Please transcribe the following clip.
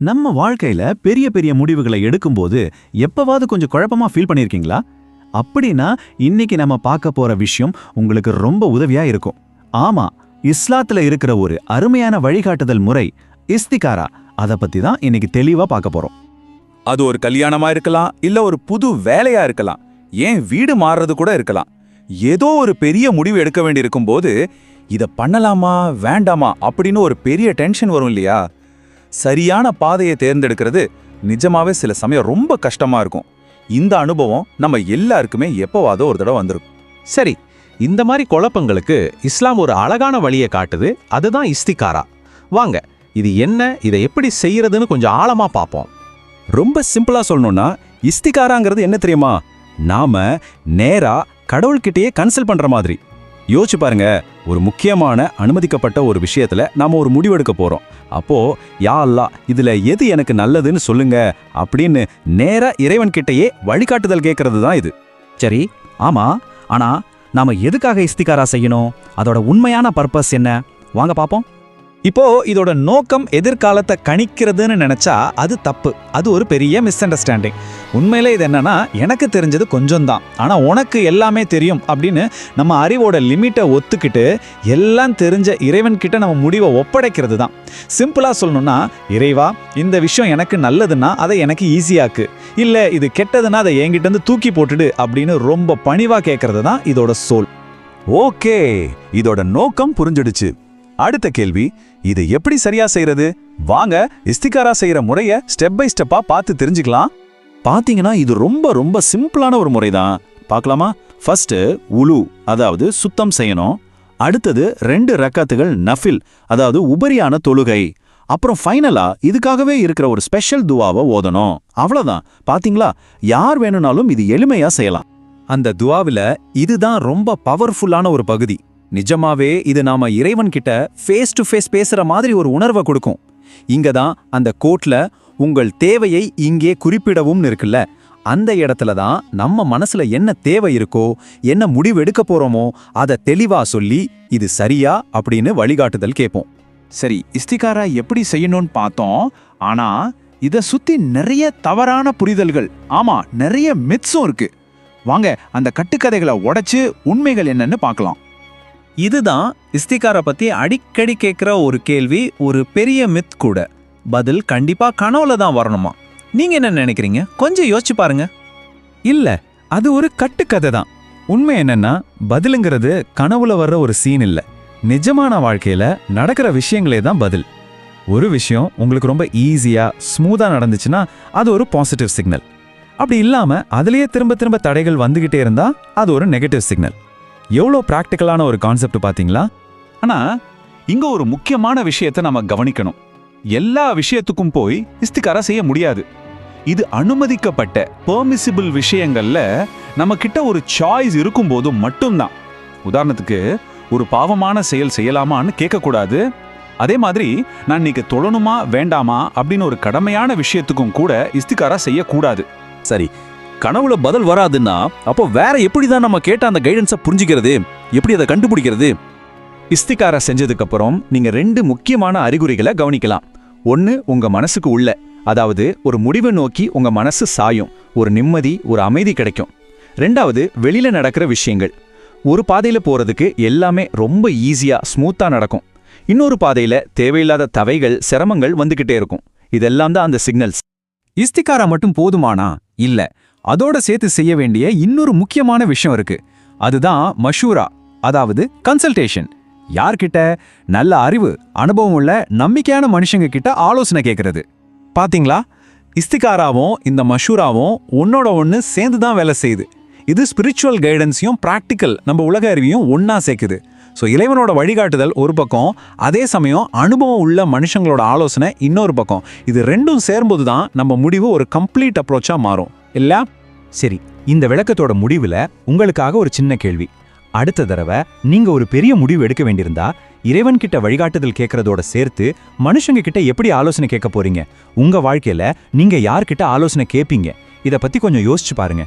நம்ம வாழ்க்கையில பெரிய பெரிய முடிவுகளை எடுக்கும்போது எப்பவாவது கொஞ்சம் குழப்பமா ஃபீல் பண்ணியிருக்கீங்களா? அப்படின்னா இன்னைக்கு நம்ம பார்க்க போற விஷயம் உங்களுக்கு ரொம்ப உதவியா இருக்கும். ஆமா, இஸ்லாத்துல இருக்கிற ஒரு அருமையான வழிகாட்டுதல் முறை இஸ்திகாரா. அதை பத்தி தான் இன்னைக்கு தெளிவா பார்க்க போறோம். அது ஒரு கல்யாணமா இருக்கலாம், இல்ல ஒரு புது வேலையா இருக்கலாம், ஏன் வீடு மாறுறது கூட இருக்கலாம். ஏதோ ஒரு பெரிய முடிவு எடுக்க வேண்டியிருக்கும் போது இத பண்ணலாமா வேண்டாமா அப்படின்னு ஒரு பெரிய டென்ஷன் வரும் இல்லையா? சரியான பாதையை தேர்ந்தெடுக்கிறது நிஜமாவே சில சமயம் ரொம்ப கஷ்டமா இருக்கும். இந்த அனுபவம் நம்ம எல்லாருக்குமே எப்பவாதோ ஒரு தடவை வந்திருக்கும். சரி, இந்த மாதிரி குழப்பங்களுக்கு இஸ்லாம் ஒரு அழகான வழியை காட்டுது. அதுதான் இஸ்திகாரா. வாங்க, இது என்ன, இதை எப்படி செய்யறதுன்னு கொஞ்சம் ஆழமா பார்ப்போம். ரொம்ப சிம்பிளா சொல்லணும்னா இஸ்திகாராங்கிறது என்ன தெரியுமா? நாம நேரா கடவுள்கிட்டயே கன்சல்ட் பண்ற மாதிரி. யோசிச்சு பாருங்க, ஒரு முக்கியமான அனுமதிக்கப்பட்ட ஒரு விஷயத்துல நாம ஒரு முடிவெடுக்க போறோம். அப்போ யா அல்லாஹ், இதுல எது எனக்கு நல்லதுன்னு சொல்லுங்க அப்படின்னு நேரா இறைவன்கிட்டயே வழிகாட்டுதல் கேட்கறது தான் இது. சரி, ஆமா. ஆனா நாம எதுக்காக இஸ்திகாரா செய்யணும்? அதோட உண்மையான பர்பஸ் என்ன? வாங்க பாப்போம். இப்போ இதோட நோக்கம் எதிர்காலத்தை கணிக்கிறதுன்னு நினைச்சா அது தப்பு. அது ஒரு பெரிய மிஸ் அண்டர்ஸ்டாண்டிங். உண்மையிலே இது என்னன்னா, எனக்கு தெரிஞ்சது கொஞ்சம் தான், ஆனா உனக்கு எல்லாமே தெரியும் அப்படின்னு நம்ம அறிவோட லிமிட்டை ஒத்துக்கிட்டு எல்லாம் தெரிஞ்ச இறைவன்கிட்ட நம்ம முடிவை ஒப்படைக்கிறது தான். சிம்பிளா சொல்லணும்னா, இறைவா, இந்த விஷயம் எனக்கு நல்லதுன்னா அதை எனக்கு ஈஸியாக்கு, இல்ல இது கெட்டதுன்னா அதை என்கிட்ட இருந்து தூக்கி போட்டுடு அப்படின்னு ரொம்ப பணிவா கேட்கறது தான் இதோட சோல். ஓகே, இதோட நோக்கம் புரிஞ்சிடுச்சு. அடுத்த கேள்வி, இது எப்படி சரியா செய்யறது? வாங்க இஸ்திகாரா செய்யற முறைய ஸ்டெப் பை ஸ்டெப்பா பார்த்து தெரிஞ்சுக்கலாம். பாத்தீங்கன்னா இது ரொம்ப ரொம்ப சிம்பிளான ஒரு முறைதான். பார்க்கலாமா? ஃபர்ஸ்ட் உலு, அதாவது சுத்தம் செய்யணும். அடுத்தது 2 ரக்காத்துகள் நஃபில், அதாவது உபரியான தொழுகை. அப்புறம் ஃபைனலா இதுக்காகவே இருக்கிற ஒரு ஸ்பெஷல் துவாவை ஓதணும். அவ்வளவுதான். பாத்தீங்களா, யார் வேணும்னாலும் இது எளிமையா செய்யலாம். அந்த துவாவில இதுதான் ரொம்ப பவர்ஃபுல்லான ஒரு பகுதி. நிஜமாவே இது நாம இறைவன் கிட்ட ஃபேஸ் டு ஃபேஸ் பேசுற மாதிரி ஒரு உணர்வை கொடுக்கும். இங்க தான் அந்த கோட்ல உங்கள் தேவையை இங்கே குறிப்பிடவும் இருக்குல்ல, அந்த இடத்துல தான் நம்ம மனசுல என்ன தேவை இருக்கோ, என்ன முடிவு எடுக்க போறோமோ அதை தெளிவா சொல்லி இது சரியா அப்படின்னு வழிகாட்டுதல் கேட்போம். சரி, இஸ்திகாரா எப்படி செய்யணும்னு பார்த்தோம். ஆனா இத சுத்தி நிறைய தவறான புரிதல்கள், ஆமா நிறைய மித்ஸும் இருக்கு. வாங்க அந்த கட்டுக்கதைகளை உடைச்சு உண்மைகள் என்னன்னு பார்க்கலாம். இதுதான் இஸ்திகாரா பத்தி அடிக்கடி கேட்கிற ஒரு கேள்வி, ஒரு பெரிய மித் கூட. பதில் கண்டிப்பா கனவுல தான் வரணுமா? நீங்க என்ன நினைக்கிறீங்க? கொஞ்சம் யோசிச்சு பாருங்க. இல்ல, அது ஒரு கட்டுக்கதை தான். உண்மை என்னன்னா, பதிலுங்கிறது கனவுல வர்ற ஒரு சீன் இல்ல, நிஜமான வாழ்க்கையில நடக்கிற விஷயங்களே தான் பதில். ஒரு விஷயம் உங்களுக்கு ரொம்ப ஈஸியா ஸ்மூதா நடந்துச்சுன்னா அது ஒரு பாசிட்டிவ் சிக்னல். அப்படி இல்லாம அதுலயே திரும்ப திரும்ப தடைகள் வந்துகிட்டே இருந்தா அது ஒரு நெகட்டிவ் சிக்னல். எவ்வளோ பிராக்டிக்கலான ஒரு கான்செப்ட் பாத்தீங்களா? ஆனா இங்க ஒரு முக்கியமான விஷயத்தை நம்ம கவனிக்கணும். எல்லா விஷயத்துக்கும் போய் இஸ்திகாரா செய்ய முடியாது. இது அனுமதிக்கப்பட்ட பெர்மிசிபிள் விஷயங்கள்ல நம்ம கிட்ட ஒரு சாய்ஸ் இருக்கும்போது மட்டும்தான். உதாரணத்துக்கு, ஒரு பாவமான செயல் செய்யலாமான்னு கேட்கக்கூடாது. அதே மாதிரி நான் இன்னைக்கு தொழணுமா வேண்டாமா அப்படின்னு ஒரு கடமையான விஷயத்துக்கும் கூட இஸ்திகாரா செய்யக்கூடாது. சரி, கனவுல பதில் வராதுன்னா அப்போ வேற எப்படிதான் நம்ம கேட்ட அந்த கைடன்ஸை புரிஞ்சுக்கிறது? எப்படி அதை கண்டுபிடிக்கிறது? இஸ்திகாரா செஞ்சதுக்கு அப்புறம் நீங்க 2 முக்கியமான அறிகுறிகளை கவனிக்கலாம். ஒன்னு, உங்க மனசுக்கு உள்ள, அதாவது ஒரு முடிவை நோக்கி உங்க மனசு சாயும், ஒரு நிம்மதி, ஒரு அமைதி கிடைக்கும். 2வது, வெளியில நடக்கிற விஷயங்கள். ஒரு பாதையில போறதுக்கு எல்லாமே ரொம்ப ஈஸியா ஸ்மூத்தா நடக்கும். இன்னொரு பாதையில தேவையில்லாத தவைகள், சிரமங்கள் வந்துகிட்டே இருக்கும். இதெல்லாம் தான் அந்த சிக்னல்ஸ். இஸ்திகாரா மட்டும் போதுமானா? இல்ல, அதோட சேர்த்து செய்ய வேண்டிய இன்னொரு முக்கியமான விஷயம் இருக்கு. அதுதான் மஷூரா, அதாவது கன்சல்டேஷன். யார்கிட்ட? நல்ல அறிவு, அனுபவம் உள்ள நம்பிக்கையான மனுஷங்க கிட்ட ஆலோசனை கேட்கறது. பாத்தீங்களா, இஸ்திகாராவும் இந்த மஷூராவும் ஒன்னோட ஒன்று சேர்ந்து தான் வேலை செய்யுது. இது ஸ்பிரிச்சுவல் கைடன்ஸையும் பிராக்டிக்கல் நம்ம உலக அறிவையும் ஒன்னா சேர்க்குது. ஸோ இறைவனோட வழிகாட்டுதல் ஒரு பக்கம், அதே சமயம் அனுபவம் உள்ள மனுஷங்களோட ஆலோசனை இன்னொரு பக்கம். இது ரெண்டும் சேரும்போது தான் நம்ம முடிவு ஒரு கம்ப்ளீட் அப்ரோச்சா மாறும் இல்ல? சரி, இந்த விளக்கத்தோட முடிவுல உங்களுக்காக ஒரு சின்ன கேள்வி. அடுத்த தடவை நீங்க ஒரு பெரிய முடிவு எடுக்க வேண்டியிருந்தா இறைவன் கிட்ட வழிகாட்டுதல் கேட்கறதோட சேர்த்து மனுஷங்க கிட்ட எப்படி ஆலோசனை கேட்க போறீங்க? உங்க வாழ்க்கையில நீங்க யார்கிட்ட ஆலோசனை கேட்பீங்க? இத பத்தி கொஞ்சம் யோசிச்சு பாருங்க.